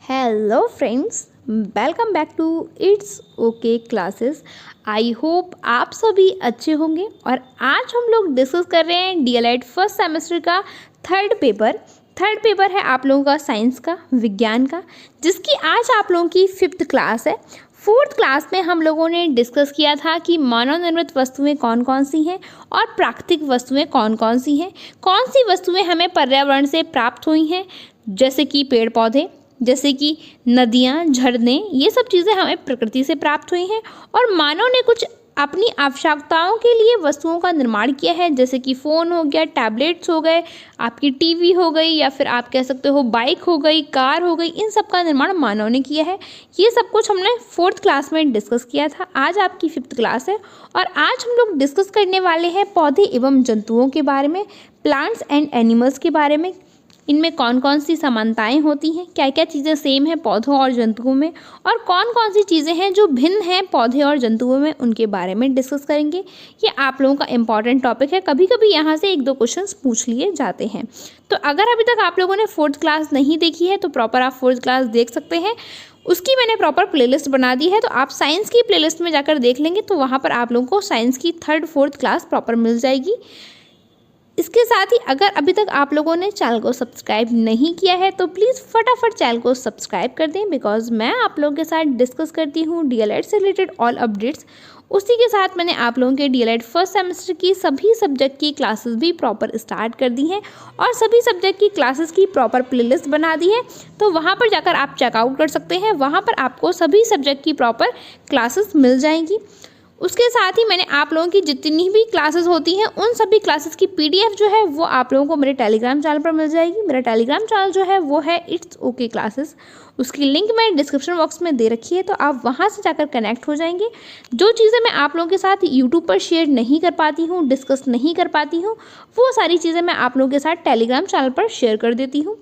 Hello friends, welcome back to it's okay classes. I hope आप सभी अच्छे होंगे। और आज हम लोग डिस्कस कर रहे हैं डीएलएड फर्स्ट सेमेस्टर का थर्ड पेपर है आप लोगों का साइंस का, विज्ञान का, जिसकी आज आप लोगों की 5th क्लास है। 4th क्लास में हम लोगों ने डिस्कस किया था कि मानव निर्मित वस्तुएं कौन कौन सी हैं और प्राकृतिक वस्तुएं कौन कौन सी हैं, कौन सी वस्तुएं हमें पर्यावरण से प्राप्त हुई हैं, जैसे कि पेड़ पौधे, जैसे कि नदियाँ, झरने, ये सब चीज़ें हमें प्रकृति से प्राप्त हुई हैं। और मानव ने कुछ अपनी आवश्यकताओं के लिए वस्तुओं का निर्माण किया है, जैसे कि फ़ोन हो गया, टैबलेट्स हो गए, आपकी टीवी हो गई, या फिर आप कह सकते हो बाइक हो गई, कार हो गई, इन सब का निर्माण मानव ने किया है। ये सब कुछ हमने 4th क्लास में डिस्कस किया था। आज आपकी 5th क्लास है और आज हम लोग डिस्कस करने वाले हैं पौधे एवं जंतुओं के बारे में, प्लांट्स एंड एनिमल्स के बारे में। इनमें कौन कौन सी समानताएं होती हैं, क्या क्या चीज़ें सेम हैं पौधों और जंतुओं में, और कौन कौन सी चीज़ें हैं जो भिन्न हैं पौधे और जंतुओं में, उनके बारे में डिस्कस करेंगे। ये आप लोगों का इम्पॉर्टेंट टॉपिक है, कभी कभी यहाँ से 1-2 क्वेश्चंस पूछ लिए जाते हैं। तो अगर अभी तक आप लोगों ने 4th क्लास नहीं देखी है तो प्रॉपर आप 4th क्लास देख सकते हैं। उसकी मैंने प्रॉपर प्लेलिस्ट बना दी है, तो आप साइंस की प्लेलिस्ट में जाकर देख लेंगे तो वहाँ पर आप लोगों को साइंस की 3rd 4th क्लास प्रॉपर मिल जाएगी। इसके साथ ही अगर अभी तक आप लोगों ने चैनल को सब्सक्राइब नहीं किया है तो प्लीज़ फटाफट चैनल को सब्सक्राइब कर दें, बिकॉज मैं आप लोगों के साथ डिस्कस करती हूँ डीएलएड से रिलेटेड ऑल अपडेट्स। उसी के साथ मैंने आप लोगों के डीएलएड फर्स्ट सेमेस्टर की सभी सब्जेक्ट की क्लासेस भी प्रॉपर स्टार्ट कर दी हैं और सभी सब्जेक्ट की क्लासेस की प्रॉपर प्लेलिस्ट बना दी है, तो वहाँ पर जाकर आप चेकआउट कर सकते हैं। वहाँ पर आपको सभी सब्जेक्ट की प्रॉपर क्लासेस मिल जाएंगी। उसके साथ ही मैंने आप लोगों की जितनी भी क्लासेस होती हैं उन सभी क्लासेस की पीडीएफ जो है वो आप लोगों को मेरे टेलीग्राम चैनल पर मिल जाएगी। मेरा टेलीग्राम चैनल जो है वो है इट्स ओके क्लासेस, उसकी लिंक मैंने डिस्क्रिप्शन बॉक्स में दे रखी है, तो आप वहाँ से जाकर कनेक्ट हो जाएंगे। जो चीज़ें मैं आप लोगों के साथ यूट्यूब पर शेयर नहीं कर पाती हूँ, डिस्कस नहीं कर पाती हूँ, वो सारी चीज़ें मैं आप लोगों के साथ टेलीग्राम चैनल पर शेयर कर देती हूँ।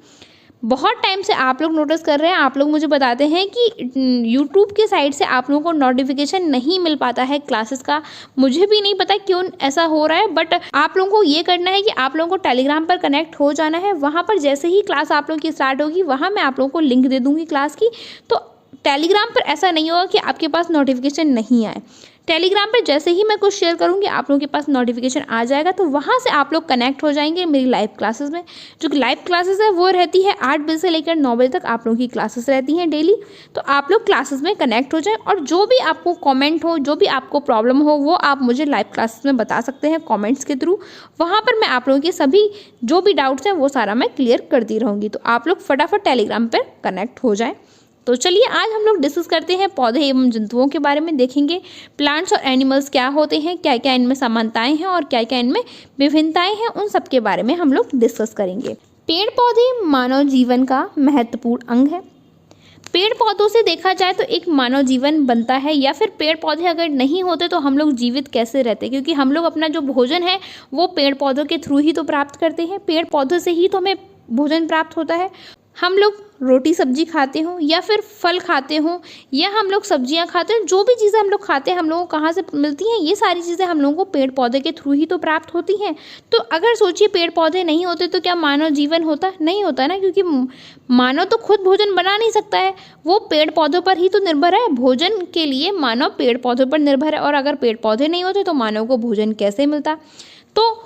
बहुत टाइम से आप लोग नोटिस कर रहे हैं, आप लोग मुझे बताते हैं कि यूट्यूब के साइड से आप लोगों को नोटिफिकेशन नहीं मिल पाता है क्लासेस का। मुझे भी नहीं पता क्यों ऐसा हो रहा है, बट आप लोगों को ये करना है कि आप लोगों को टेलीग्राम पर कनेक्ट हो जाना है। वहाँ पर जैसे ही क्लास आप लोगों की स्टार्ट होगी वहाँ मैं आप लोगों को लिंक दे दूँगी क्लास की, तो टेलीग्राम पर ऐसा नहीं होगा कि आपके पास नोटिफिकेशन नहीं आए। टेलीग्राम पर जैसे ही मैं कुछ शेयर करूंगी आप लोगों के पास नोटिफिकेशन आ जाएगा, तो वहाँ से आप लोग कनेक्ट हो जाएंगे मेरी लाइव क्लासेस में। जो कि लाइव क्लासेस है वो रहती है 8 बजे से लेकर 9 बजे तक आप लोगों की क्लासेस रहती हैं डेली। तो आप लोग क्लासेस में कनेक्ट हो जाएं और जो भी आपको कमेंट हो, जो भी आपको प्रॉब्लम हो, वो आप मुझे लाइव क्लासेस में बता सकते हैं कॉमेंट्स के थ्रू। वहाँ पर मैं आप लोगों के सभी जो भी डाउट्स हैं वो सारा मैं क्लियर करती रहूँगी। तो आप लोग फटाफट टेलीग्राम पर कनेक्ट हो जाएँ। तो चलिए आज हम लोग डिस्कस करते हैं पौधे एवं जंतुओं के बारे में। देखेंगे प्लांट्स और एनिमल्स क्या होते हैं, क्या क्या इनमें समानताएं हैं और क्या क्या इनमें विभिन्नताएं हैं, उन सब के बारे में हम लोग डिस्कस करेंगे। पेड़ पौधे मानव जीवन का महत्वपूर्ण अंग है। पेड़ पौधों से देखा जाए तो एक मानव जीवन बनता है, या फिर पेड़ पौधे अगर नहीं होते तो हम लोग जीवित कैसे रहते, क्योंकि हम लोग अपना जो भोजन है वो पेड़ पौधों के थ्रू ही तो प्राप्त करते हैं। पेड़ पौधों से ही तो हमें भोजन प्राप्त होता है। हम लोग रोटी सब्जी खाते हों या फिर फल खाते हों या हम लोग सब्जियां खाते हैं, जो भी चीज़ें हम लोग खाते हैं हम लोगों को कहाँ से मिलती हैं, ये सारी चीज़ें हम लोगों को पेड़ पौधे के थ्रू ही तो प्राप्त होती हैं। तो अगर सोचिए पेड़ पौधे नहीं होते तो क्या मानव जीवन होता? नहीं होता ना, क्योंकि मानव तो खुद भोजन बना नहीं सकता है, वो पेड़ पौधों पर ही तो निर्भर है। भोजन के लिए मानव पेड़ पौधों पर निर्भर है, और अगर पेड़ पौधे नहीं होते तो मानव को भोजन कैसे मिलता? तो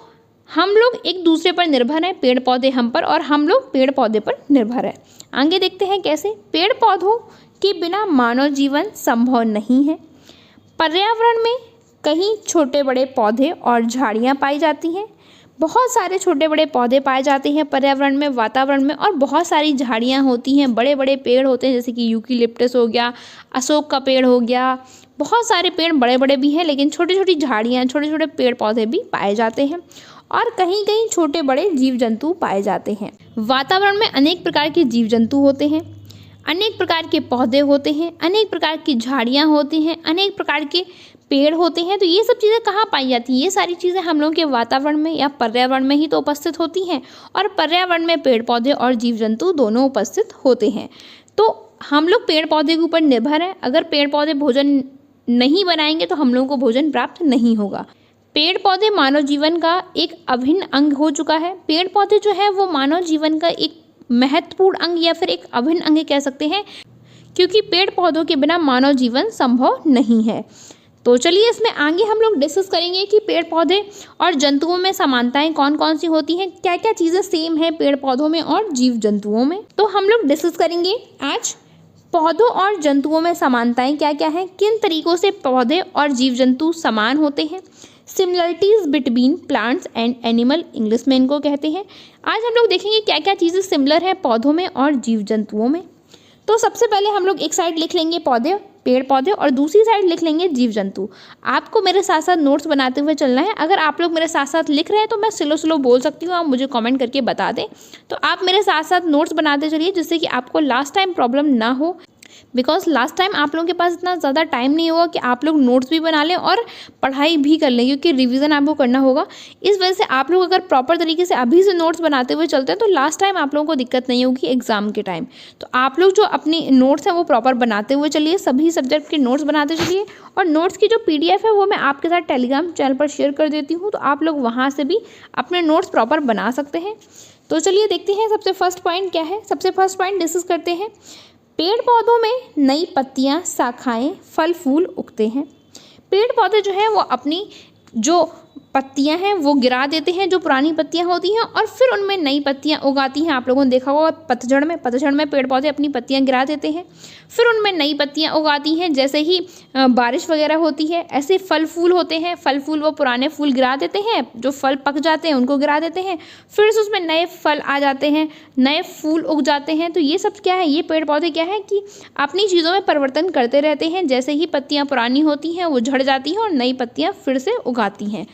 हम लोग एक दूसरे पर निर्भर हैं, पेड़ पौधे हम पर और हम लोग पेड़ पौधे पर निर्भर है। आगे देखते हैं कैसे। पेड़ पौधों के बिना मानव जीवन संभव नहीं है। पर्यावरण में कहीं छोटे बड़े पौधे और झाड़ियाँ पाई जाती हैं। बहुत सारे छोटे बड़े पौधे पाए जाते हैं पर्यावरण में, वातावरण में, और बहुत सारी झाड़ियाँ होती हैं, बड़े बड़े पेड़ होते हैं, जैसे कि यूकेलिप्टस हो गया, अशोक का पेड़ हो गया। बहुत सारे पेड़ बड़े बड़े भी हैं, लेकिन छोटी छोटी झाड़ियाँ, छोटे छोटे पेड़ पौधे भी पाए जाते हैं, और कहीं कहीं छोटे बड़े जीव जंतु पाए जाते हैं। वातावरण में अनेक प्रकार के जीव जंतु होते हैं, अनेक प्रकार के पौधे होते हैं, अनेक प्रकार की झाड़ियाँ होती हैं, अनेक प्रकार के पेड़ होते हैं। तो ये सब चीज़ें कहाँ पाई जाती हैं? ये सारी चीज़ें हम लोगों के वातावरण में या पर्यावरण में ही तो उपस्थित होती हैं, और पर्यावरण में पेड़ पौधे और जीव जंतु दोनों उपस्थित होते हैं। तो हम लोग पेड़ पौधे के ऊपर निर्भर हैं। अगर पेड़ पौधे भोजन नहीं बनाएंगे तो हम लोगों को भोजन प्राप्त नहीं होगा। पेड़ पौधे मानव जीवन का एक अभिन्न अंग हो चुका है। पेड़ पौधे जो है वो मानव जीवन का एक महत्वपूर्ण अंग या फिर एक अभिन्न अंग कह सकते हैं, क्योंकि पेड़ पौधों के बिना मानव जीवन संभव नहीं है। तो चलिए इसमें आगे हम लोग डिस्कस करेंगे कि पेड़ पौधे और जंतुओं में समानताएं कौन कौन सी होती हैं, क्या क्या चीज़ें सेम है पेड़ पौधों में और जीव जंतुओं में। तो हम लोग डिस्कस करेंगे आज पौधों और जंतुओं में समानताएं क्या क्या हैं, किन तरीकों से पौधे और जीव जंतु समान होते हैं, similarities between plants and animal, English में इनको कहते हैं। आज हम लोग देखेंगे क्या क्या चीज़ें सिमिलर हैं पौधों में और जीव जंतुओं में। तो सबसे पहले हम लोग एक साइड लिख लेंगे पौधे, पेड़ पौधे, और दूसरी साइड लिख लेंगे जीव जंतु। आपको मेरे साथ साथ नोट्स बनाते हुए चलना है। अगर आप लोग मेरे साथ साथ लिख रहे हैं तो मैं स्लो स्लो बोल सकती हूँ, आप मुझे कमेंट करके बता दें। तो आप मेरे साथ साथ नोट्स बनाते चलिए, जिससे कि आपको लास्ट टाइम प्रॉब्लम ना हो, बिकॉज लास्ट टाइम आप लोगों के पास इतना ज़्यादा टाइम नहीं होगा कि आप लोग नोट्स भी बना लें और पढ़ाई भी कर लें, क्योंकि रिवीजन आपको करना होगा। इस वजह से आप लोग अगर प्रॉपर तरीके से अभी से नोट्स बनाते हुए चलते हैं तो लास्ट टाइम आप लोगों को दिक्कत नहीं होगी एग्जाम के टाइम। तो आप लोग जो अपनी नोट्स हैं वो प्रॉपर बनाते हुए चलिए, सभी सब्जेक्ट के नोट्स बनाते चलिए। और नोट्स की जो PDF है वो मैं आपके साथ टेलीग्राम चैनल पर शेयर कर देती हूँ, तो आप लोग वहाँ से भी अपने नोट्स प्रॉपर बना सकते हैं। तो चलिए देखते हैं सबसे फर्स्ट पॉइंट क्या है। सबसे फर्स्ट पॉइंट डिस्कस करते हैं, पेड़ पौधों में नई पत्तियां, शाखाएं, फल फूल उगते हैं। पेड़ पौधे जो हैं वो अपनी जो पत्तियां हैं वो गिरा देते हैं, जो पुरानी पत्तियां होती हैं, और फिर उनमें नई पत्तियां उगाती हैं। आप लोगों ने देखा होगा पतझड़ में पेड़ पौधे अपनी पत्तियां गिरा देते हैं, फिर उनमें नई पत्तियां उगाती हैं। जैसे ही बारिश वगैरह होती है, ऐसे फल फूल होते हैं। फल फूल वो पुराने फूल गिरा देते हैं, जो फल पक जाते हैं उनको गिरा देते हैं, फिर से उसमें नए फल आ जाते हैं, नए फूल उग जाते हैं। तो ये सब क्या है, ये पेड़ पौधे क्या है कि अपनी चीज़ों में परिवर्तन करते रहते हैं। जैसे ही पत्तियाँ पुरानी होती हैं वो झड़ जाती हैं और नई पत्तियाँ फिर से उगाती हैं।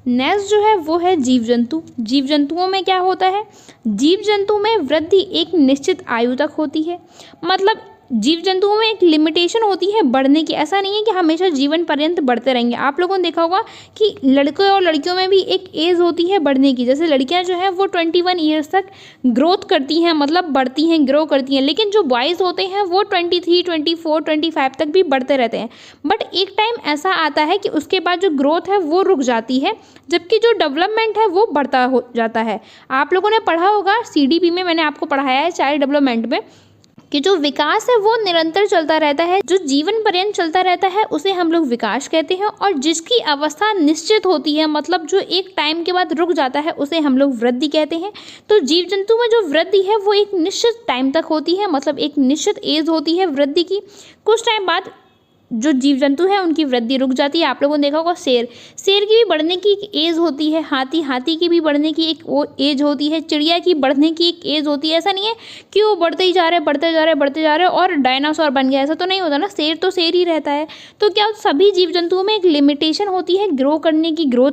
नेक्स्ट जो है वो है जीव जंतु। जीव जंतुओं में क्या होता है, जीव जंतु में वृद्धि एक निश्चित आयु तक होती है। मतलब जीव जंतुओं में एक लिमिटेशन होती है बढ़ने की। ऐसा नहीं है कि हमेशा जीवन पर्यंत बढ़ते रहेंगे। आप लोगों ने देखा होगा कि लड़के और लड़कियों में भी एक एज होती है बढ़ने की। जैसे लड़कियां जो हैं वो 21 ईयर्स तक ग्रोथ करती हैं, मतलब बढ़ती हैं, ग्रो करती हैं। लेकिन जो बॉयज़ होते हैं वो 23, 24, 25 तक भी बढ़ते रहते हैं। बट एक टाइम ऐसा आता है कि उसके बाद जो ग्रोथ है वो रुक जाती है, जबकि जो डेवलपमेंट है वो बढ़ता हो जाता है। आप लोगों ने पढ़ा होगा CDP में, मैंने आपको पढ़ाया है चाइल्ड डेवलपमेंट में, कि जो विकास है वो निरंतर चलता रहता है, जो जीवन पर्यंत चलता रहता है उसे हम लोग विकास कहते हैं। और जिसकी अवस्था निश्चित होती है, मतलब जो एक टाइम के बाद रुक जाता है, उसे हम लोग वृद्धि कहते हैं। तो जीव जंतु में जो वृद्धि है वो एक निश्चित टाइम तक होती है, मतलब एक निश्चित एज होती है वृद्धि की। कुछ टाइम बाद जो जीव जंतु है उनकी वृद्धि रुक जाती है। आप लोगों ने देखा होगा शेर की भी बढ़ने की एक एज होती है, हाथी की भी बढ़ने की एक एज होती है, चिड़िया की बढ़ने की एक एज होती है। ऐसा नहीं है कि वो बढ़ते ही जा रहे बढ़ते जा रहे और डायनासोर बन गया, ऐसा तो नहीं होता ना। शेर तो शेर ही रहता है। तो क्या सभी जीव जंतुओं में एक लिमिटेशन होती है ग्रोथ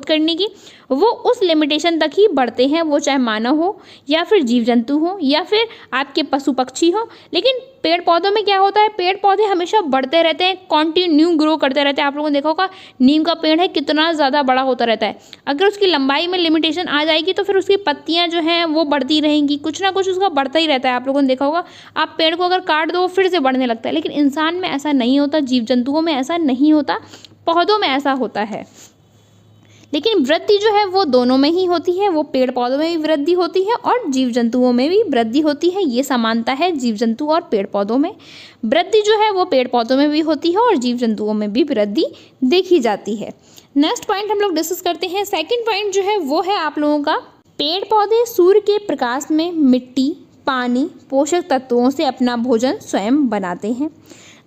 करने की, वो उस लिमिटेशन तक ही बढ़ते हैं, वो चाहे मानव हो या फिर जीव जंतु हो या फिर आपके पशु पक्षी हो। लेकिन पेड़ पौधों में क्या होता है, पेड़ पौधे हमेशा बढ़ते रहते हैं, कंटिन्यू ग्रो करते रहते हैं। आप लोगों ने देखा होगा नीम का पेड़ है कितना ज़्यादा बड़ा होता रहता है। अगर उसकी लंबाई में लिमिटेशन आ जाएगी तो फिर उसकी पत्तियां जो हैं वो बढ़ती रहेंगी, कुछ ना कुछ उसका बढ़ता ही रहता है। आप लोगों ने देखा होगा आप पेड़ को अगर काट दो फिर से बढ़ने लगता है, लेकिन इंसान में ऐसा नहीं होता, जीव जंतुओं में ऐसा नहीं होता, पौधों में ऐसा होता है। लेकिन वृद्धि जो है वो दोनों में ही होती है, वो पेड़ पौधों में भी वृद्धि होती है और जीव जंतुओं में भी वृद्धि होती है। ये समानता है जीव जंतु और पेड़ पौधों में। वृद्धि जो है वो पेड़ पौधों में भी होती है और जीव जंतुओं में भी वृद्धि देखी जाती है। नेक्स्ट पॉइंट हम लोग डिस्कस करते हैं। सेकेंड पॉइंट जो है वो है आप लोगों का, पेड़ पौधे सूर्य के प्रकाश में मिट्टी, पानी, पोषक तत्वों से अपना भोजन स्वयं बनाते हैं।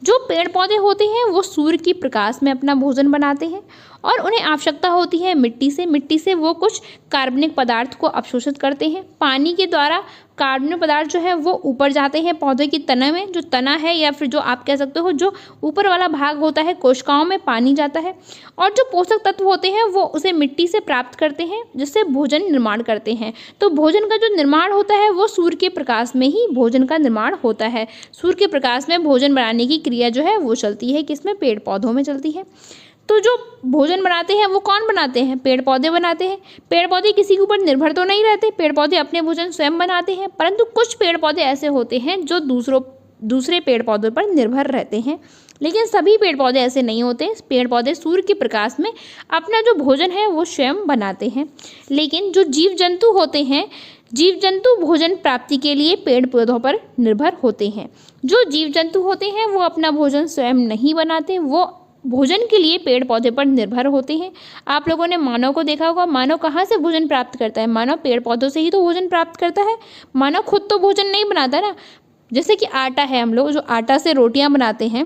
जो पेड़ पौधे होते हैं वो सूर्य की प्रकाश में अपना भोजन बनाते हैं और उन्हें आवश्यकता होती है मिट्टी से वो कुछ कार्बनिक पदार्थ को अवशोषित करते हैं। पानी के द्वारा कार्बनिक पदार्थ जो है वो ऊपर जाते हैं पौधे की तना में, जो तना है या फिर जो आप कह सकते हो जो ऊपर वाला भाग होता है, कोशिकाओं में पानी जाता है। और जो पोषक तत्व होते हैं वो उसे मिट्टी से प्राप्त करते हैं, जिससे भोजन निर्माण करते हैं। तो भोजन का जो निर्माण होता है वो सूर्य के प्रकाश में ही भोजन का निर्माण होता है। सूर्य के प्रकाश में भोजन बनाने की क्रिया जो है वो चलती है, किसमें, पेड़ पौधों में चलती है। तो जो भोजन बनाते हैं वो कौन बनाते हैं, पेड़ पौधे बनाते हैं। पेड़ पौधे किसी के ऊपर निर्भर तो नहीं रहते, पेड़ पौधे अपने भोजन स्वयं बनाते हैं। परंतु कुछ पेड़ पौधे ऐसे होते हैं जो दूसरे पेड़ पौधों पर निर्भर रहते हैं, लेकिन सभी पेड़ पौधे ऐसे नहीं होते। पेड़ पौधे सूर्य के प्रकाश में अपना जो भोजन है वो स्वयं बनाते हैं। लेकिन जो जीव जंतु होते हैं, जीव जंतु भोजन प्राप्ति के लिए पेड़ पौधों पर निर्भर होते हैं। जो जीव जंतु होते हैं वो अपना भोजन स्वयं नहीं बनाते, वो भोजन के लिए पेड़ पौधे पर निर्भर होते हैं। आप लोगों ने मानव को देखा होगा, मानव कहाँ से भोजन प्राप्त करता है? मानव पेड़ पौधों से ही तो भोजन प्राप्त करता है। मानव खुद तो भोजन नहीं बनाता ना। जैसे कि आटा है, हम लोग जो आटा से रोटियां बनाते हैं,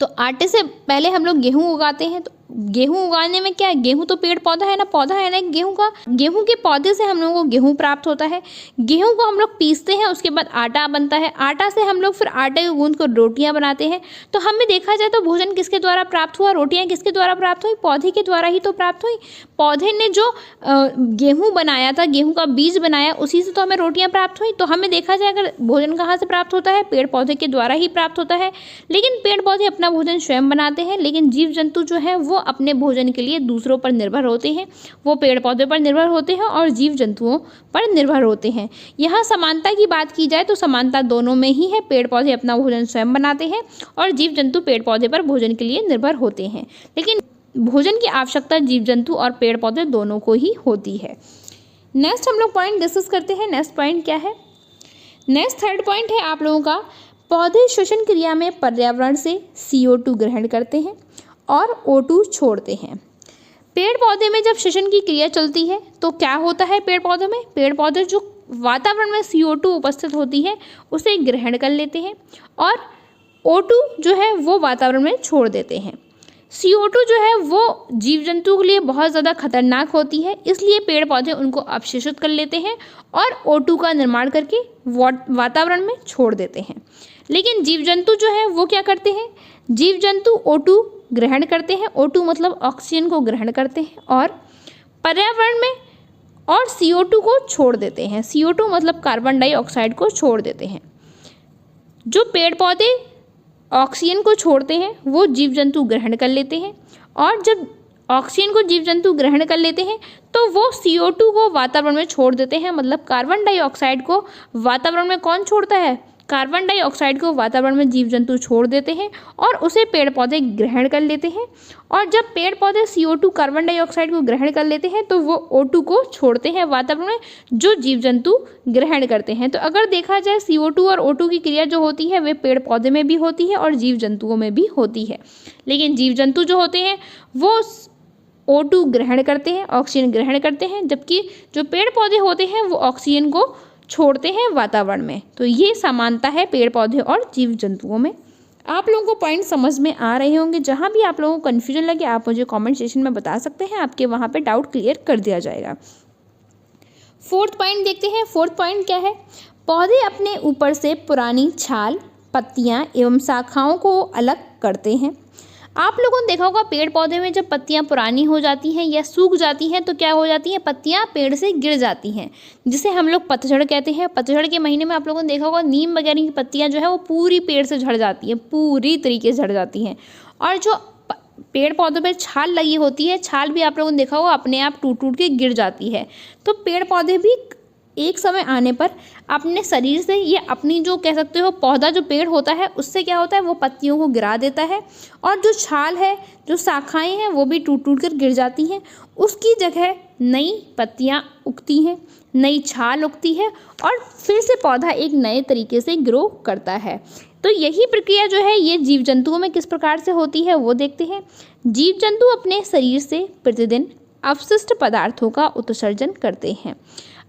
तो आटे से पहले हम लोग गेहूं उगाते हैं। तो गेहूं उगाने में क्या है, गेहूं तो पेड़ पौधा है ना, पौधा है ना गेहूं का। गेहूं के पौधे से हम लोगों को गेहूं प्राप्त होता है। गेहूं को हम लोग पीसते हैं, उसके बाद आटा बनता है। आटा से हम लोग फिर आटे को गूंद कर रोटियां बनाते हैं। तो हमें देखा जाए तो भोजन किसके द्वारा प्राप्त हुआ, रोटियां किसके द्वारा प्राप्त हुई? पौधे के द्वारा ही तो प्राप्त हुई। पौधे ने जो गेहूँ बनाया था, गेहूँ का बीज बनाया, उसी से तो हमें रोटियाँ प्राप्त हुई। तो हमें देखा जाए अगर भोजन कहाँ से प्राप्त होता है, पेड़ पौधे के द्वारा ही प्राप्त होता है। लेकिन पेड़ पौधे अपना भोजन स्वयं बनाते हैं, लेकिन जीव जंतु जो है वो अपने भोजन के लिए दूसरों पर निर्भर होते हैं। वो पेड़ पौधे पर निर्भर होते हैं और जीव जंतुओं पर निर्भर होते हैं। यहाँ समानता की बात की जाए तो समानता दोनों में ही है। पेड़ पौधे अपना भोजन स्वयं बनाते हैं और जीव जंतु पेड़ पौधे पर भोजन के लिए निर्भर होते हैं। लेकिन भोजन की आवश्यकता जीव जंतु और पेड़ पौधे दोनों को ही होती है। नेक्स्ट हम लोग पॉइंट डिस्कस करते हैं। नेक्स्ट पॉइंट क्या है? नेक्स्ट थर्ड पॉइंट है आप लोगों का, पौधे श्वसन क्रिया में पर्यावरण से CO2 ग्रहण करते हैं और O2 छोड़ते हैं। पेड़ पौधे में जब श्वसन की क्रिया चलती है तो क्या होता है पेड़ पौधों में? पेड़ पौधे जो वातावरण में CO2 उपस्थित होती है उसे ग्रहण कर लेते हैं और O2 जो है वो वातावरण में छोड़ देते हैं। CO2 जो है वो जीव जंतु के लिए बहुत ज़्यादा खतरनाक होती है, इसलिए पेड़ पौधे उनको अवशोषित कर लेते हैं और O2 का निर्माण करके वातावरण में छोड़ देते हैं। लेकिन जीव जंतु जो है वो क्या करते हैं? जीव जंतु O2 ग्रहण करते हैं। O2 मतलब ऑक्सीजन को ग्रहण करते हैं और पर्यावरण में और CO2 को छोड़ देते हैं। CO2 मतलब कार्बन डाइऑक्साइड को छोड़ देते हैं। जो पेड़ पौधे ऑक्सीजन को छोड़ते हैं वो जीव जंतु ग्रहण कर लेते हैं और जब ऑक्सीजन को जीव जंतु ग्रहण कर लेते हैं तो वो CO2 को वातावरण में छोड़ देते हैं। मतलब कार्बन डाइऑक्साइड को वातावरण में कौन छोड़ता है? कार्बन डाइऑक्साइड को वातावरण में जीव जंतु छोड़ देते हैं और उसे पेड़ पौधे ग्रहण कर लेते हैं। और जब पेड़ पौधे CO2 कार्बन डाइऑक्साइड को ग्रहण कर लेते हैं तो वो O2 को छोड़ते हैं वातावरण में, जो जीव जंतु ग्रहण करते हैं। तो अगर देखा जाए CO2 और O2 की क्रिया जो होती है वे पेड़ पौधे में भी होती है और जीव जंतुओं में भी होती है। लेकिन जीव जंतु जो होते हैं वो O2 ग्रहण करते हैं, ऑक्सीजन ग्रहण करते हैं, जबकि जो पेड़ पौधे होते हैं वो ऑक्सीजन को छोड़ते हैं वातावरण में। तो ये समानता है पेड़ पौधे और जीव जंतुओं में। आप लोगों को पॉइंट समझ में आ रहे होंगे। जहाँ भी आप लोगों को कन्फ्यूजन लगे आप मुझे कमेंट सेक्शन में बता सकते हैं, आपके वहाँ पे डाउट क्लियर कर दिया जाएगा। फोर्थ पॉइंट देखते हैं। फोर्थ पॉइंट क्या है? पौधे अपने ऊपर से पुरानी छाल, पत्तियाँ एवं शाखाओं को अलग करते हैं। आप लोगों ने देखा होगा पेड़ पौधे में जब पत्तियां पुरानी हो जाती हैं या सूख जाती हैं तो क्या हो जाती हैं? पत्तियां पेड़ से गिर जाती हैं, जिसे हम लोग पतझड़ कहते हैं। पतझड़ के महीने में आप लोगों ने देखा होगा नीम वगैरह की पत्तियां जो है वो पूरी पेड़ से झड़ जाती हैं, पूरी तरीके से झड़ जाती हैं। और जो पेड़ पौधों पर छाल लगी होती है, छाल भी आप लोगों ने देखा होगा अपने आप टूट टूट के गिर जाती है। तो पेड़ पौधे भी एक समय आने पर अपने शरीर से, ये अपनी जो कह सकते हो पौधा जो पेड़ होता है उससे क्या होता है, वो पत्तियों को गिरा देता है और जो छाल है, जो शाखाएं हैं वो भी टूट टूट कर गिर जाती हैं। उसकी जगह नई पत्तियां उगती हैं, नई छाल उगती है और फिर से पौधा एक नए तरीके से ग्रो करता है। तो यही प्रक्रिया जो है ये जीव जंतुओं में किस प्रकार से होती है वो देखते हैं। जीव जंतु अपने शरीर से प्रतिदिन अवशिष्ट पदार्थों का उत्सर्जन करते हैं।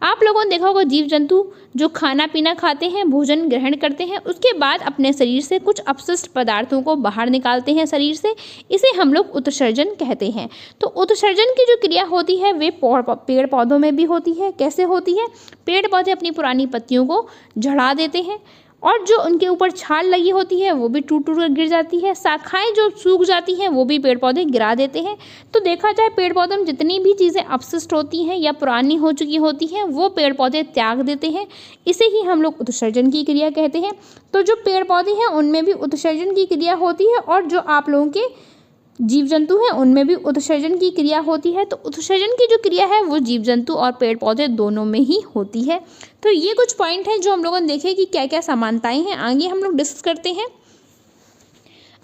आप लोगों ने देखा होगा जीव जंतु जो खाना पीना खाते हैं, भोजन ग्रहण करते हैं, उसके बाद अपने शरीर से कुछ अपशिष्ट पदार्थों को बाहर निकालते हैं शरीर से, इसे हम लोग उत्सर्जन कहते हैं। तो उत्सर्जन की जो क्रिया होती है वे पेड़ पौधों में भी होती है। कैसे होती है? पेड़ पौधे अपनी पुरानी पत्तियों को झड़ा देते हैं और जो उनके ऊपर छाल लगी होती है वो भी टूट टूट कर गिर जाती है। शाखाएं जो सूख जाती हैं वो भी पेड़ पौधे गिरा देते हैं। तो देखा जाए पेड़ पौधों में जितनी भी चीज़ें अपशिष्ट होती हैं या पुरानी हो चुकी होती हैं वो पेड़ पौधे त्याग देते हैं। इसे ही हम लोग उत्सर्जन की क्रिया कहते हैं। तो जो पेड़ पौधे हैं उनमें भी उत्सर्जन की क्रिया होती है और जो आप लोगों के जीव जंतु हैं उनमें भी उत्सर्जन की क्रिया होती है। तो उत्सर्जन की जो क्रिया है वो जीव जंतु और पेड़ पौधे दोनों में ही होती है। तो ये कुछ पॉइंट हैं जो हम लोगों ने देखे कि क्या क्या समानताएं हैं। आगे हम लोग डिस्कस करते हैं।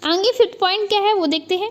आगे फिफ्थ पॉइंट क्या है वो देखते हैं।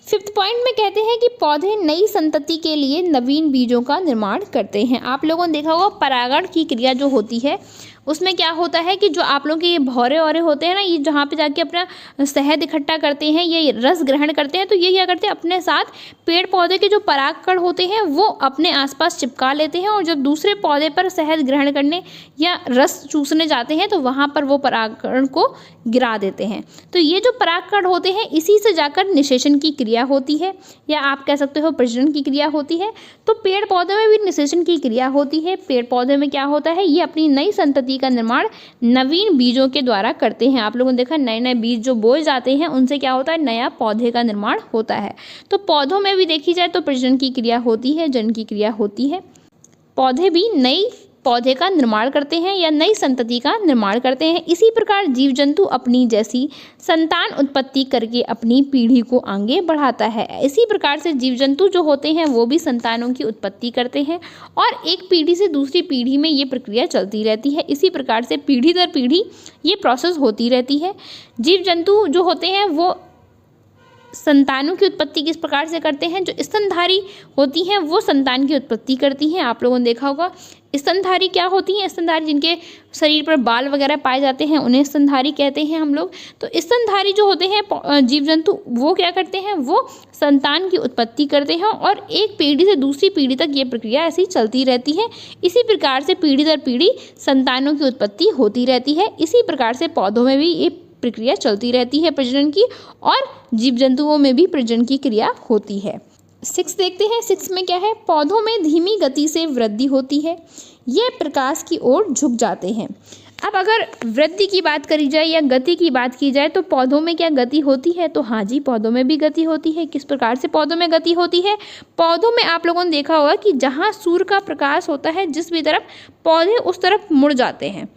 5th पॉइंट में कहते हैं कि पौधे नई संतति के लिए नवीन बीजों का निर्माण करते हैं। आप लोगों ने देखा होगा परागण की क्रिया जो होती है उसमें क्या होता है कि जो आप लोगों के ये भौरे औरे होते हैं ना, ये जहाँ पे जाके अपना शहद इकट्ठा करते हैं, ये रस ग्रहण करते हैं, तो ये क्या करते हैं अपने साथ पेड़ पौधे के जो परागकण होते हैं वो अपने आसपास चिपका लेते हैं, और जब दूसरे पौधे पर शहद ग्रहण करने या रस चूसने जाते हैं तो वहाँ पर वो परागकण को गिरा देते हैं। तो ये जो परागकण होते हैं इसी से जाकर निषेचन की क्रिया होती है, या आप कह सकते हो प्रजनन की क्रिया होती है। तो पेड़ पौधे में भी निषेचन की क्रिया होती है। पेड़ पौधे में क्या होता है, ये अपनी नई संतति का निर्माण नवीन बीजों के द्वारा करते हैं। आप लोगों ने देखा नए नए बीज जो बोए जाते हैं उनसे क्या होता है, नया पौधे का निर्माण होता है। तो पौधों में भी देखी जाए तो प्रजनन की क्रिया होती है, जनन की क्रिया होती है। पौधे भी नई पौधे का निर्माण करते हैं या नई संतति का निर्माण करते हैं। इसी प्रकार जीव जंतु अपनी जैसी संतान उत्पत्ति करके अपनी पीढ़ी को आगे बढ़ाता है। इसी प्रकार से जीव जंतु जो होते हैं वो भी संतानों की उत्पत्ति करते हैं और एक पीढ़ी से दूसरी पीढ़ी में ये प्रक्रिया चलती रहती है। इसी प्रकार से पीढ़ी दर पीढ़ी ये प्रोसेस होती रहती है। जीव जंतु जो होते हैं वो संतानों की उत्पत्ति किस प्रकार से करते हैं, जो स्तनधारी होती हैं वो संतान की उत्पत्ति करती हैं। आप लोगों ने देखा होगा स्तनधारी क्या होती हैं, स्तनधारी जिनके शरीर पर बाल वगैरह पाए जाते हैं उन्हें स्तनधारी कहते हैं हम लोग। तो स्तनधारी जो होते हैं जीव जंतु वो क्या करते हैं, वो संतान की उत्पत्ति करते हैं और एक पीढ़ी से दूसरी पीढ़ी तक ये प्रक्रिया ऐसी चलती रहती है। इसी प्रकार से पीढ़ी दर पीढ़ी संतानों की उत्पत्ति होती रहती है। इसी प्रकार से पौधों में भी ये प्रक्रिया चलती रहती है प्रजनन की, और जीव जंतुओं में भी प्रजनन की क्रिया होती है। 6 देखते हैं। 6 में क्या है, पौधों में धीमी गति से वृद्धि होती है, ये प्रकाश की ओर झुक जाते हैं। अब अगर वृद्धि की बात करी जाए या गति की बात की जाए तो पौधों में क्या गति होती है, तो हाँ जी पौधों में भी गति होती है। किस प्रकार से पौधों में गति होती है, पौधों में आप लोगों ने देखा होगा कि जहाँ सूर्य का प्रकाश होता है जिस भी तरफ, पौधे उस तरफ मुड़ जाते हैं।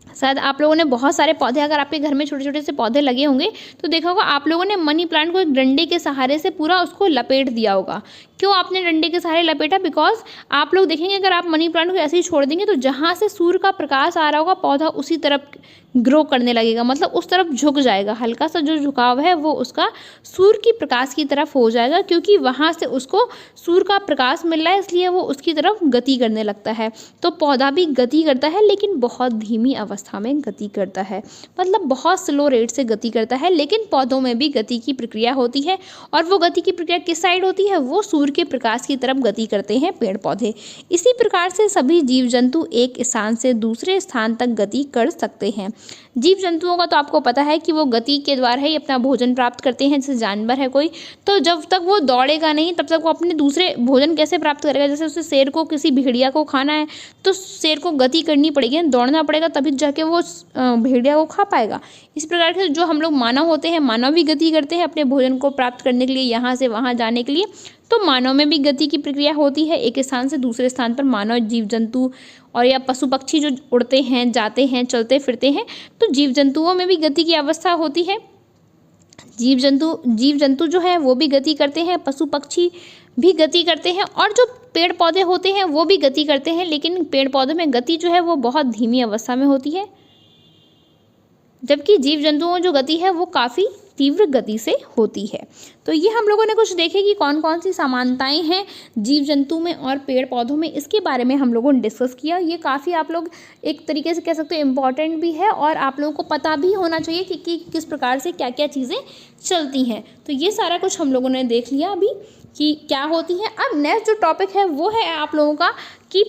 शायद आप लोगों ने बहुत सारे पौधे, अगर आपके घर में छोटे छोटे से पौधे लगे होंगे तो देखा होगा आप लोगों ने मनी प्लांट को एक डंडे के सहारे से पूरा उसको लपेट दिया होगा। क्यों आपने डंडे के सहारे लपेटा, बिकॉज आप लोग देखेंगे अगर आप मनी प्लांट को ऐसे ही छोड़ देंगे तो जहाँ से सूर्य का प्रकाश आ रहा होगा पौधा उसी तरफ ग्रो करने लगेगा, मतलब उस तरफ झुक जाएगा। हल्का सा जो झुकाव है वो उसका सूर्य की प्रकाश की तरफ हो जाएगा, क्योंकि वहाँ से उसको सूर्य का प्रकाश मिल रहा है इसलिए वो उसकी तरफ गति करने लगता है। तो पौधा भी गति करता है लेकिन बहुत धीमी अवस्था में गति करता है, मतलब बहुत स्लो रेट से गति करता है। लेकिन पौधों में भी गति की प्रक्रिया होती है, और वो गति की प्रक्रिया किस साइड होती है, वो सूर्य के प्रकाश की तरफ गति करते हैं पेड़ पौधे। इसी प्रकार से सभी जीव जंतु एक स्थान से दूसरे स्थान तक गति कर सकते हैं। जीव जंतुओं का तो आपको पता है कि वो गति के द्वारा ही अपना भोजन प्राप्त करते हैं। जैसे जानवर है कोई, तो जब तक वो दौड़ेगा नहीं तब तक वो अपने दूसरे भोजन कैसे प्राप्त करेगा। जैसे उसे शेर को, किसी भेड़िया को खाना है तो शेर को गति करनी पड़ेगी, दौड़ना पड़ेगा, तभी जाके वो भेड़िया को खा पाएगा। इस प्रकार से जो हम लोग मानव होते हैं, मानव भी गति करते हैं अपने भोजन को प्राप्त करने के लिए, यहाँ से वहाँ जाने के लिए। तो मानव में भी गति की प्रक्रिया होती है, एक स्थान से दूसरे स्थान पर मानव, जीव जंतु और या पशु पक्षी जो उड़ते हैं, जाते हैं, चलते फिरते हैं, तो जीव जंतुओं में भी गति की अवस्था होती है। जीव जंतु जो है वो भी गति करते हैं, पशु पक्षी भी गति करते हैं, और जो पेड़ पौधे होते हैं वो भी गति करते हैं। लेकिन पेड़ पौधों में गति जो है वो बहुत धीमी अवस्था में होती है, जबकि जीव जंतुओं जो गति है वो काफ़ी तीव्र गति से होती है। तो ये हम लोगों ने कुछ देखे कि कौन कौन सी समानताएं हैं जीव जंतु में और पेड़ पौधों में, इसके बारे में हम लोगों ने डिस्कस किया। ये काफ़ी आप लोग एक तरीके से कह सकते हो इम्पॉर्टेंट भी है, और आप लोगों को पता भी होना चाहिए कि किस प्रकार से क्या क्या चीज़ें चलती हैं। तो ये सारा कुछ हम लोगों ने देख लिया अभी कि क्या होती है। अब नेक्स्ट जो टॉपिक है वो है आप लोगों का कि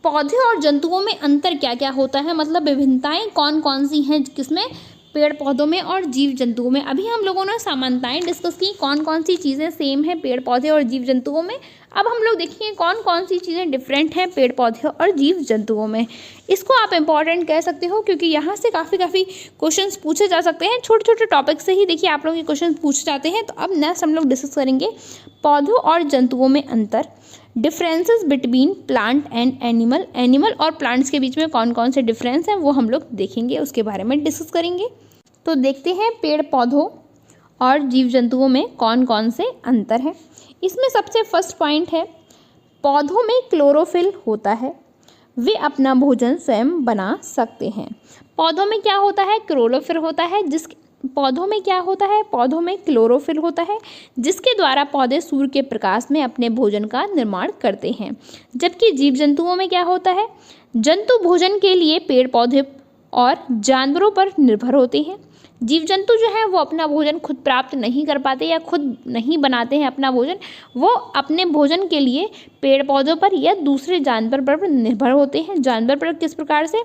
पौधे और जंतुओं में अंतर क्या क्या होता है, मतलब विभिन्नताएं कौन कौन सी हैं किसमें, पेड़ पौधों में और जीव जंतुओं में। अभी हम लोगों ने समानताएं डिस्कस की, कौन कौन सी चीज़ें सेम है पेड़ पौधे और जीव जंतुओं में। अब हम लोग देखेंगे कौन कौन सी चीज़ें डिफरेंट हैं पेड़ पौधे और जीव जंतुओं में। इसको आप इम्पॉर्टेंट कह सकते हो क्योंकि यहाँ से काफ़ी क्वेश्चंस पूछे जा सकते हैं। छोटे छोटे टॉपिक से ही देखिए आप लोग ये क्वेश्चन पूछे जाते हैं। तो अब नेक्स्ट हम लोग डिस्कस करेंगे पौधों और जंतुओं में अंतर, differences between plant and animal. Animal और प्लांट्स के बीच में कौन कौन से डिफरेंस हैं वो हम लोग देखेंगे, उसके बारे में डिस्कस करेंगे। तो देखते हैं पेड़ पौधों और जीव जंतुओं में कौन कौन से अंतर हैं। इसमें सबसे फर्स्ट पॉइंट है, पौधों में क्लोरोफिल होता है, वे अपना भोजन स्वयं बना सकते हैं। पौधों में क्या होता है, क्लोरोफिल होता है, पौधों में क्या होता है, पौधों में क्लोरोफिल होता है, जिसके द्वारा पौधे सूर्य के प्रकाश में अपने भोजन का निर्माण करते हैं। जबकि जीव जंतुओं में क्या होता है, जंतु भोजन के लिए पेड़ पौधे और जानवरों पर निर्भर होते हैं। जीव जंतु जो है वो अपना भोजन खुद प्राप्त नहीं कर पाते या खुद नहीं बनाते हैं अपना भोजन, वो अपने भोजन के लिए पेड़ पौधों पर या दूसरे जानवर पर निर्भर होते हैं। जानवर पर किस प्रकार से,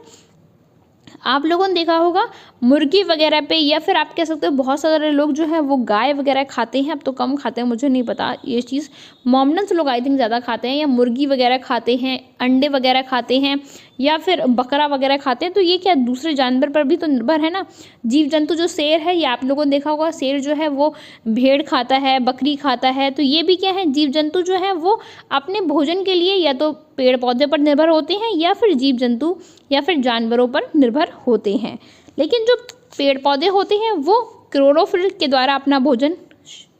आप लोगों ने देखा होगा मुर्गी वगैरह पे, या फिर आप कह सकते हो बहुत सारे लोग जो है वो गाय वगैरह खाते हैं। अब तो कम खाते हैं, मुझे नहीं पता ये चीज़, मोमडन्स लोग आई थिंक ज़्यादा खाते हैं, या मुर्गी वगैरह खाते हैं, अंडे वगैरह खाते हैं, या फिर बकरा वगैरह खाते हैं। तो ये क्या दूसरे जानवर पर भी तो निर्भर है ना। जीव जंतु जो शेर है, ये आप लोगों ने देखा होगा, शेर जो है वो भेड़ खाता है, बकरी खाता है। तो ये भी क्या है, जीव जंतु जो है वो अपने भोजन के लिए या तो पेड़ पौधे पर निर्भर होते हैं या फिर जीव जंतु या फिर जानवरों पर निर्भर होते हैं। लेकिन जो पेड़ पौधे होते हैं वो क्लोरोफिल के द्वारा अपना भोजन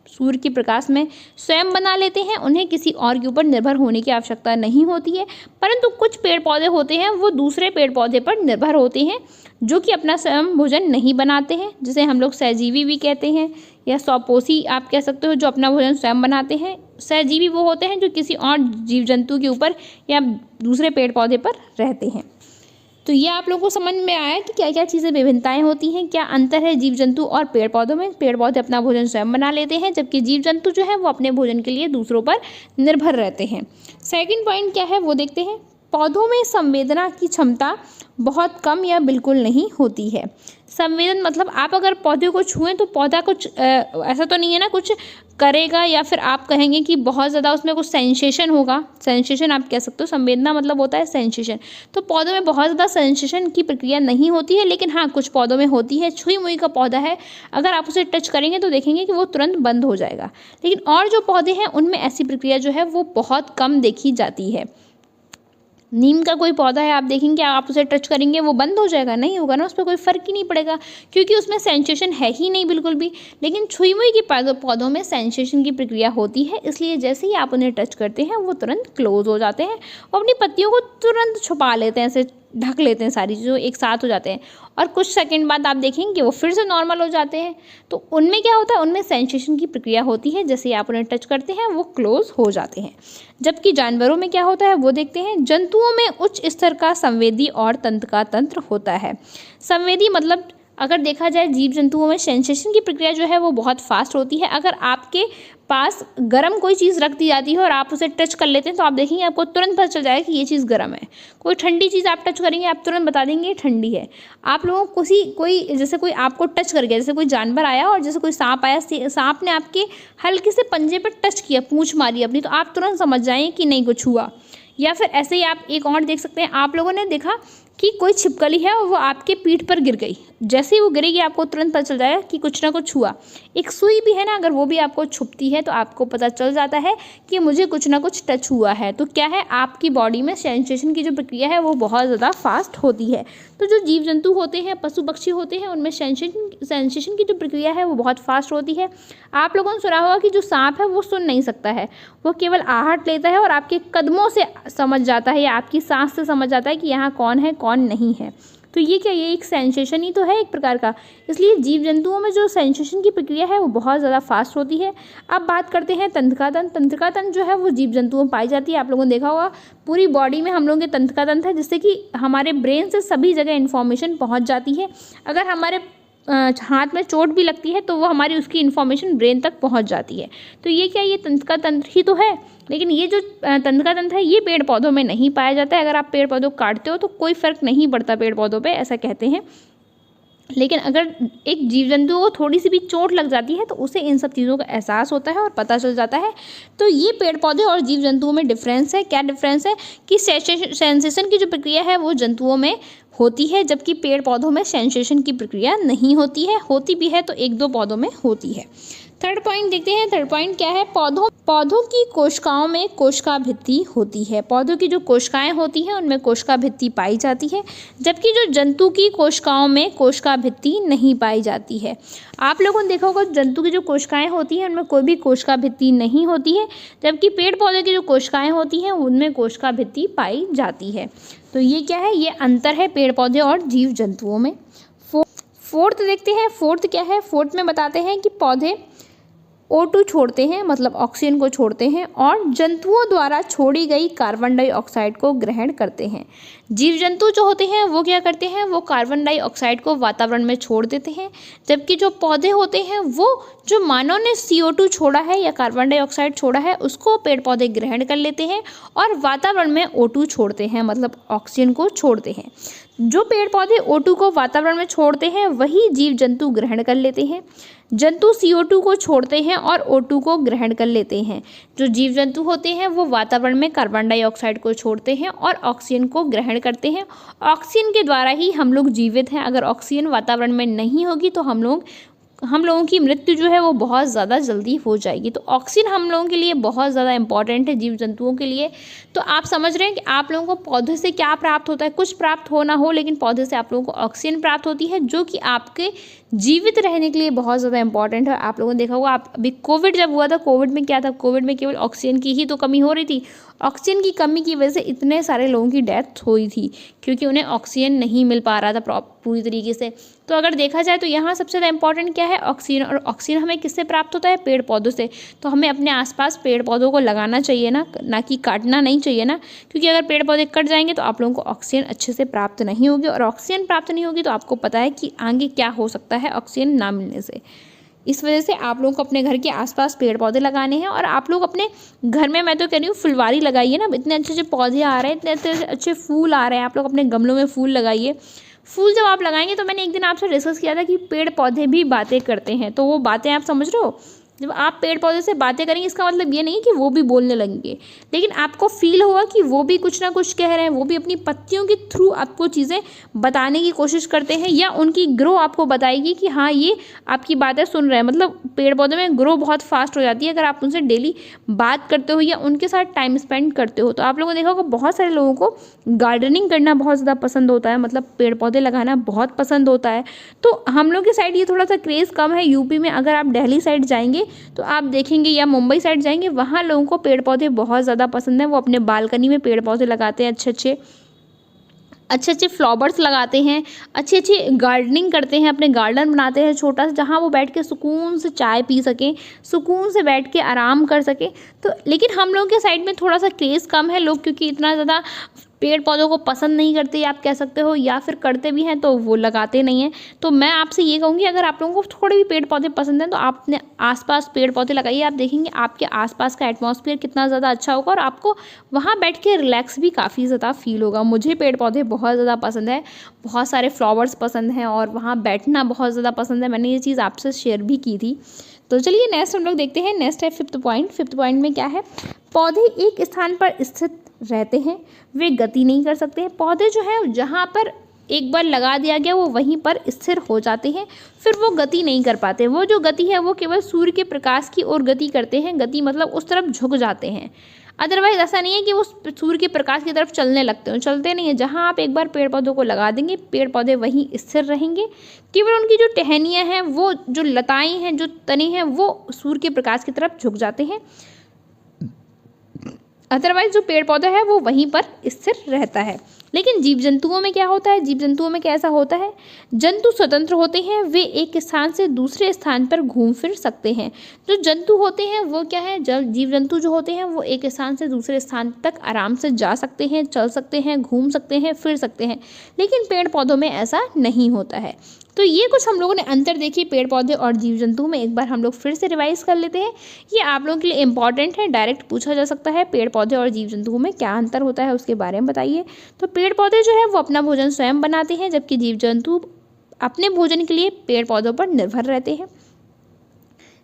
सूर्य के प्रकाश में स्वयं बना लेते हैं। उन्हें किसी और के ऊपर निर्भर होने की आवश्यकता नहीं होती है। परंतु कुछ पेड़ पौधे होते हैं वो दूसरे पेड़ पौधे पर निर्भर होते हैं, जो कि अपना स्वयं भोजन नहीं बनाते हैं, जिसे हम लोग सहजीवी भी कहते हैं, या स्वपोषी आप कह सकते हो, जो अपना भोजन स्वयं बनाते हैं। सहजीवी वो होते हैं जो किसी और जीव जंतु के ऊपर या दूसरे पेड़ पौधे पर रहते हैं। तो ये आप लोगों को समझ में आया कि क्या क्या चीज़ें विभिन्नताएं होती हैं, क्या अंतर है जीव जंतु और पेड़ पौधों में। पेड़ पौधे अपना भोजन स्वयं बना लेते हैं, जबकि जीव जंतु जो है वो अपने भोजन के लिए दूसरों पर निर्भर रहते हैं। सेकंड पॉइंट क्या है वो देखते हैं। पौधों में संवेदना की क्षमता बहुत कम या बिल्कुल नहीं होती है। संवेदन मतलब आप अगर पौधे को छुएं तो पौधा कुछ ऐसा तो नहीं है ना कुछ करेगा, या फिर आप कहेंगे कि बहुत ज़्यादा उसमें कुछ सेंसेशन होगा। सेंसेशन आप कह सकते हो, संवेदना मतलब होता है सेंसेशन। तो पौधों में बहुत ज़्यादा सेंसेशन की प्रक्रिया नहीं होती है, लेकिन हाँ कुछ पौधों में होती है। छुई मुई का पौधा है, अगर आप उसे टच करेंगे तो देखेंगे कि वो तुरंत बंद हो जाएगा। लेकिन और जो पौधे हैं उनमें ऐसी प्रक्रिया जो है वो बहुत कम देखी जाती है। नीम का कोई पौधा है, आप देखेंगे आप उसे टच करेंगे वो बंद हो जाएगा, नहीं होगा ना, उस पर कोई फ़र्क ही नहीं पड़ेगा, क्योंकि उसमें सेंसेशन है ही नहीं बिल्कुल भी। लेकिन छुई मुई के पौधों में सेंसेशन की प्रक्रिया होती है, इसलिए जैसे ही आप उन्हें टच करते हैं वो तुरंत क्लोज हो जाते हैं और अपनी पत्तियों को तुरंत छुपा लेते हैं, ऐसे ढक लेते हैं, सारी चीज़ों एक साथ हो जाते हैं, और कुछ सेकंड बाद आप देखेंगे वो फिर से नॉर्मल हो जाते हैं। तो उनमें क्या होता है, उनमें सेंसेशन की प्रक्रिया होती है, जैसे आप उन्हें टच करते हैं वो क्लोज हो जाते हैं। जबकि जानवरों में क्या होता है वो देखते हैं। जंतुओं में उच्च स्तर का संवेदी और तंत्र का तंत्र होता है। संवेदी मतलब अगर देखा जाए जीव जंतुओं में सेंसेशन की प्रक्रिया जो है वो बहुत फास्ट होती है। अगर आपके पास गर्म कोई चीज़ रख दी जाती है और आप उसे टच कर लेते हैं तो आप देखेंगे आपको तुरंत पता चल जाएगा कि ये चीज़ गर्म है। कोई ठंडी चीज़ आप टच करेंगे आप तुरंत बता देंगे ये ठंडी है। आप लोगों को कोई जैसे कोई आपको टच कर गया, जैसे कोई जानवर आया और जैसे कोई सांप आया, सांप ने आपके हल्के से पंजे पर टच किया, पूंछ मारी अपनी, तो आप तुरंत समझ जाएं कि नहीं कुछ हुआ। या फिर ऐसे ही आप एक और देख सकते हैं, आप लोगों ने देखा कि कोई छिपकली है और वो आपके पीठ पर गिर गई, जैसे ही वो गिरेगी आपको तुरंत पता चल जाएगा कि कुछ ना कुछ हुआ। एक सुई भी है ना, अगर वो भी आपको छुपती है तो आपको पता चल जाता है कि मुझे कुछ ना कुछ टच हुआ है। तो क्या है, आपकी बॉडी में सेंसेशन की जो प्रक्रिया है वो बहुत ज़्यादा फास्ट होती है। तो जो जीव जंतु होते हैं, पशु पक्षी होते हैं, उनमें सेंसेशन की जो प्रक्रिया है वो बहुत फास्ट होती है। आप लोगों ने सुना होगा कि जो सांप है वो सुन नहीं सकता है, वो केवल आहट लेता है और आपके कदमों से समझ जाता है या आपकी सांस से समझ जाता है कि यहाँ कौन है कौन नहीं है। तो ये क्या, ये एक सेंसेशन ही तो है एक प्रकार का। इसलिए जीव जंतुओं में जो सेंसेशन की प्रक्रिया है वो बहुत ज़्यादा फास्ट होती है। अब बात करते हैं तंत्रिका तंत्र। तंत्रिका तंत्र जो है वो जीव जंतुओं में पाई जाती है। आप लोगों ने देखा होगा पूरी बॉडी में हम लोगों के तंत्रिका तंत्र है, जिससे कि हमारे ब्रेन से सभी जगह इन्फॉर्मेशन पहुँच जाती है। अगर हमारे हाथ में चोट भी लगती है तो वो हमारी उसकी इन्फॉर्मेशन ब्रेन तक पहुंच जाती है। तो ये क्या, ये तंत्रिका तंत्र ही तो है। लेकिन ये जो तंत्रिका तंत्र है ये पेड़ पौधों में नहीं पाया जाता है। अगर आप पेड़ पौधों काटते हो तो कोई फ़र्क नहीं पड़ता पेड़ पौधों पे, ऐसा कहते हैं। लेकिन अगर एक जीव जंतु को थोड़ी सी भी चोट लग जाती है तो उसे इन सब चीज़ों का एहसास होता है और पता चल जाता है। तो ये पेड़ पौधे और जीव जंतुओं में डिफरेंस है। क्या डिफरेंस है कि सेंसेशन की जो प्रक्रिया है वो जंतुओं में होती है, जबकि पेड़ पौधों में सेंसेशन की प्रक्रिया नहीं होती है। होती भी है तो एक दो पौधों में होती है। थर्ड पॉइंट देखते हैं। थर्ड पॉइंट क्या है, पौधों की कोशिकाओं में कोशिका भित्ति होती है। पौधों की जो कोशिकाएं होती हैं उनमें कोशिका भित्ति पाई जाती है, जबकि जो जंतु की कोशिकाओं में कोशिका भित्ति नहीं पाई जाती है। आप लोगों ने देखा होगा जंतु की जो कोशिकाएं होती हैं उनमें कोई भी कोशिका भित्ति नहीं होती है, जबकि पेड़ पौधे की जो कोशिकाएं होती हैं उनमें कोशिका भित्ति पाई जाती है। तो ये क्या है, ये अंतर है पेड़ पौधे और जीव जंतुओं में। फोर्थ देखते हैं, फोर्थ क्या है। फोर्थ में बताते हैं कि पौधे O2 छोड़ते हैं, मतलब ऑक्सीजन को छोड़ते हैं, और जंतुओं द्वारा छोड़ी गई कार्बन डाइऑक्साइड को ग्रहण करते हैं। जीव जंतु जो होते हैं वो क्या करते हैं, वो कार्बन डाइऑक्साइड को वातावरण में छोड़ देते हैं, जबकि जो पौधे होते हैं वो जो मानव ने CO2 छोड़ा है या कार्बन डाइऑक्साइड छोड़ा है उसको पेड़ पौधे ग्रहण कर लेते हैं और वातावरण में O2 छोड़ते हैं, मतलब ऑक्सीजन को छोड़ते हैं। जो पेड़ पौधे O2 को वातावरण में छोड़ते हैं वही जीव जंतु ग्रहण कर लेते हैं। जंतु CO2 को छोड़ते हैं और O2 को ग्रहण कर लेते हैं। जो जीव जंतु होते हैं वो वातावरण में कार्बन डाइऑक्साइड को छोड़ते हैं और ऑक्सीजन को ग्रहण करते हैं। ऑक्सीजन के द्वारा ही हम लोग जीवित हैं। अगर ऑक्सीजन वातावरण में नहीं होगी तो हम लोगों की मृत्यु जो है वो बहुत ज़्यादा जल्दी हो जाएगी। तो ऑक्सीजन हम लोगों के लिए बहुत ज़्यादा इंपॉर्टेंट है, जीव जंतुओं के लिए। तो आप समझ रहे हैं कि आप लोगों को पौधे से क्या प्राप्त होता है। कुछ प्राप्त हो ना हो, लेकिन पौधे से आप लोगों को ऑक्सीजन प्राप्त होती है, जो कि आपके जीवित रहने के लिए बहुत ज़्यादा इंपॉर्टेंट है। आप लोगों ने देखा होगा, आप अभी कोविड जब हुआ था, कोविड में क्या था, कोविड में केवल ऑक्सीजन की ही तो कमी हो रही थी। ऑक्सीजन की कमी की वजह से इतने सारे लोगों की डेथ हुई थी, क्योंकि उन्हें ऑक्सीजन नहीं मिल पा रहा था पूरी तरीके से। तो अगर देखा जाए तो यहाँ सबसे ज़्यादा इंपॉर्टेंट क्या है, ऑक्सीजन। और ऑक्सीजन हमें किससे प्राप्त होता है, पेड़ पौधों से। तो हमें अपने आसपास पेड़ पौधों को लगाना चाहिए ना कि काटना नहीं चाहिए ना, क्योंकि अगर पेड़ पौधे कट जाएंगे तो आप लोगों को ऑक्सीजन अच्छे से प्राप्त नहीं होगी, और ऑक्सीजन प्राप्त नहीं होगी तो आपको पता है कि आगे क्या हो सकता है ऑक्सीजन ना मिलने से। इस वजह से आप लोगों को अपने घर के आसपास पेड़ पौधे लगाने हैं। और आप लोग अपने घर में, मैं तो कह रही हूँ, फुलवारी लगाइए ना। इतने अच्छे अच्छे पौधे आ रहे हैं, इतने अच्छे अच्छे फूल आ रहे हैं, आप लोग अपने गमलों में फूल लगाइए। फूल जब आप लगाएंगे, तो मैंने एक दिन आपसे डिस्कस किया था कि पेड़ पौधे भी बातें करते हैं। तो वो बातें आप समझ रहे हो, जब आप पेड़ पौधे से बातें करेंगे इसका मतलब ये नहीं कि वो भी बोलने लगेंगे, लेकिन आपको फील होगा कि वो भी कुछ ना कुछ कह रहे हैं। वो भी अपनी पत्तियों के थ्रू आपको चीज़ें बताने की कोशिश करते हैं, या उनकी ग्रो आपको बताएगी कि हाँ ये आपकी बातें सुन रहे हैं। मतलब पेड़ पौधों में ग्रो बहुत फास्ट हो जाती है अगर आप उनसे डेली बात करते हो या उनके साथ टाइम स्पेंड करते हो। तो आप लोगों ने देखा होगा, बहुत सारे लोगों को गार्डनिंग करना बहुत ज़्यादा पसंद होता है, मतलब पेड़ पौधे लगाना बहुत पसंद होता है। तो हम लोग की साइड ये थोड़ा सा क्रेज़ कम है। यूपी में अगर आप दिल्ली साइड जाएंगे तो आप देखेंगे, या मुंबई साइड जाएंगे, वहाँ लोगों को पेड़ पौधे बहुत ज़्यादा पसंद है। वो अपने बालकनी में पेड़ पौधे लगाते हैं, अच्छे अच्छे फ्लावर्स लगाते हैं, अच्छी अच्छी गार्डनिंग करते हैं, अपने गार्डन बनाते हैं छोटा सा, जहाँ वो बैठ के सुकून से चाय पी सकें, सुकून से बैठ के आराम कर सकें। तो लेकिन हम लोगों के साइड में थोड़ा सा क्रेज़ कम है। लोग क्योंकि इतना ज़्यादा पेड़ पौधों को पसंद नहीं करते, आप कह सकते हो, या फिर करते भी हैं तो वो लगाते नहीं हैं। तो मैं आपसे ये कहूँगी, अगर आप लोगों को थोड़े भी पेड़ पौधे पसंद हैं तो आप अपने आसपास पेड़ पौधे लगाइए। आप देखेंगे आपके आसपास का एटमॉस्फेयर कितना ज़्यादा अच्छा होगा, और आपको वहाँ बैठ के रिलैक्स भी काफ़ी ज़्यादा फील होगा। मुझे पेड़ पौधे बहुत ज़्यादा पसंद है, बहुत सारे फ्लावर्स पसंद हैं, और वहाँ बैठना बहुत ज़्यादा पसंद है। मैंने ये चीज़ आपसे शेयर भी की थी। तो चलिए नेक्स्ट हम लोग देखते हैं। नेक्स्ट है फिफ्थ पॉइंट। फिफ्थ पॉइंट में क्या है, पौधे एक स्थान पर स्थित रहते हैं, वे गति नहीं कर सकते हैं। पौधे जो है जहाँ पर एक बार लगा दिया गया वो वहीं पर स्थिर हो जाते हैं, फिर वो गति नहीं कर पाते। वो जो गति है वो केवल सूर्य के प्रकाश की ओर गति करते हैं। गति मतलब उस तरफ झुक जाते हैं। अदरवाइज ऐसा नहीं है कि वो सूर्य के प्रकाश की तरफ चलने लगते हैं, चलते नहीं है। जहाँ आप एक बार पेड़ पौधों को लगा देंगे, पेड़ पौधे वहीं स्थिर रहेंगे। केवल उनकी जो टहनियाँ हैं, वो जो लताएँ हैं, जो तने हैं, वो सूर्य के प्रकाश की तरफ झुक जाते हैं। अदरवाइज जो पेड़ पौधा है वो वहीं पर स्थिर रहता है। लेकिन जीव जंतुओं में क्या होता है, जीव जंतुओं में कैसा होता है, जंतु स्वतंत्र होते हैं, वे एक स्थान से दूसरे स्थान पर घूम फिर सकते हैं। जो जंतु होते हैं वो क्या है, जब जीव जंतु जो होते हैं वो एक स्थान से दूसरे स्थान तक आराम से जा सकते हैं, चल सकते हैं, घूम सकते हैं, फिर सकते हैं। लेकिन पेड़ पौधों में ऐसा नहीं होता है। तो ये कुछ हम लोगों ने अंतर देखी पेड़ पौधे और जीव जंतु में। एक बार हम लोग फिर से रिवाइज कर लेते हैं, ये आप लोगों के लिए इंपॉर्टेंट है, डायरेक्ट पूछा जा सकता है। पेड़ पौधे और जीव जंतुओं में क्या अंतर होता है उसके बारे में बताइए। तो पेड़ पौधे जो है वो अपना भोजन स्वयं बनाते हैं, जबकि जीव जंतु अपने भोजन के लिए पेड़ पौधों पर निर्भर रहते हैं।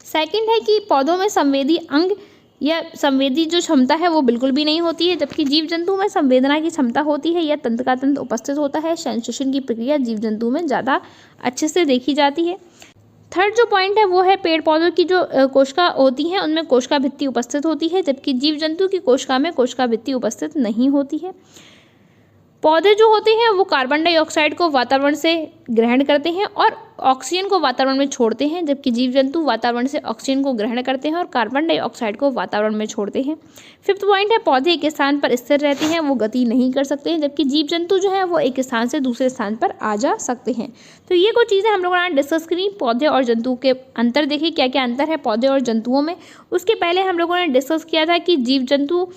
सेकंड है कि पौधों में संवेदी अंग या संवेदी जो क्षमता है वो बिल्कुल भी नहीं होती है, जबकि जीव जंतु में संवेदना की क्षमता होती है, या तंत्र का तंत्र उपस्थित होता है। संश्लेषण की प्रक्रिया जीव जंतु में ज़्यादा अच्छे से देखी जाती है। थर्ड जो पॉइंट है वो है पेड़ पौधों की जो कोशिका होती हैं उनमें कोशिका भित्ति उपस्थित होती है, जबकि जीव जंतु की कोशिका में कोशिका भित्ति उपस्थित नहीं होती है। पौधे जो होते हैं वो कार्बन डाइऑक्साइड को वातावरण से ग्रहण करते हैं और ऑक्सीजन को वातावरण में छोड़ते हैं, जबकि जीव जंतु वातावरण से ऑक्सीजन को ग्रहण करते हैं और कार्बन डाइऑक्साइड को वातावरण में छोड़ते हैं। फिफ्थ पॉइंट है, पौधे एक स्थान पर स्थिर रहते हैं, वो गति नहीं कर सकते हैं, जबकि जीव जंतु जो है वो एक स्थान से दूसरे स्थान पर आ जा सकते हैं। तो ये कुछ चीज़ें हम लोगों ने डिस्कस करी, पौधे और जंतु के अंतर देखे, क्या क्या अंतर है पौधे और जंतुओं में। उसके पहले हम लोगों ने डिस्कस किया था कि जीव जंतु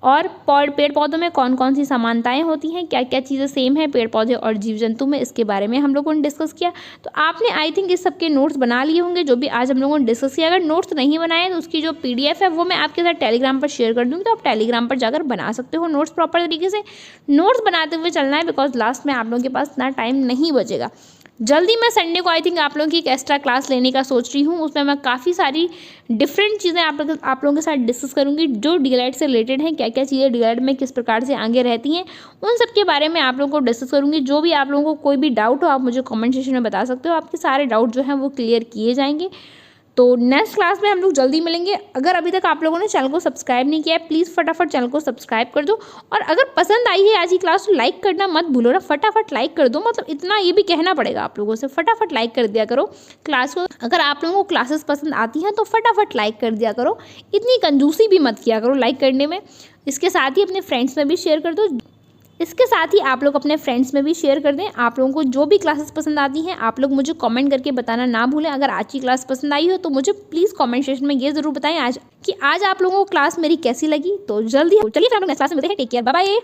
और पेड़ पौधों में कौन कौन सी समानताएं होती हैं, क्या क्या चीज़ें सेम है पेड़ पौधे और जीव जंतु में, इसके बारे में हम लोगों ने डिस्कस किया। तो आपने आई थिंक इस सब के नोट्स बना लिए होंगे जो भी आज हम लोगों ने डिस्कस किया। अगर नोट्स नहीं बनाए तो उसकी जो PDF है वो मैं आपके साथ टेलीग्राम पर शेयर कर दूँगी, तो आप टेलीग्राम पर जाकर बना सकते हो नोट्स प्रॉपर तरीके से। नोट्स बनाते हुए चलना है, बिकॉज लास्ट में आप लोगों के पास इतना टाइम नहीं बचेगा। जल्दी मैं संडे को आई थिंक आप लोगों की एक एक्स्ट्रा क्लास लेने का सोच रही हूँ, उसमें मैं काफ़ी सारी डिफरेंट चीज़ें आप लोगों के साथ डिस्कस करूँगी जो डीएलएड से रिलेटेड हैं, क्या क्या चीज़ें डीएलएड में किस प्रकार से आगे रहती हैं, उन सब के बारे में आप लोगों को डिस्कस करूँगी। जो भी आप लोगों को कोई भी डाउट हो आप मुझे कमेंट सेक्शन में बता सकते हो, आपके सारे डाउट जो हैं वो क्लियर किए जाएंगे। तो नेक्स्ट क्लास में हम लोग जल्दी मिलेंगे। अगर अभी तक आप लोगों ने चैनल को सब्सक्राइब नहीं किया है, प्लीज़ फटाफट चैनल को सब्सक्राइब कर दो, और अगर पसंद आई है आज की क्लास तो लाइक करना मत भूलो ना, फटाफट लाइक कर दो। मतलब इतना ये भी कहना पड़ेगा आप लोगों से, फटाफट लाइक कर दिया करो क्लास को। अगर आप लोगों को क्लासेस पसंद आती हैं तो फटाफट लाइक कर दिया करो, इतनी कंजूसी भी मत किया करो लाइक करने में। इसके साथ ही अपने फ्रेंड्स में भी शेयर कर दो, इसके साथ ही आप लोग अपने फ्रेंड्स में भी शेयर कर दें। आप लोगों को जो भी क्लासेस पसंद आती हैं आप लोग मुझे कमेंट करके बताना ना भूलें। अगर आज की क्लास पसंद आई हो तो मुझे प्लीज़ कमेंट सेक्शन में ये ज़रूर बताएं आज आप लोगों को क्लास मेरी कैसी लगी। तो जल्दी चलिए फिर हम लोग नेक्स्ट क्लास में मिलते हैं। Take care, bye bye.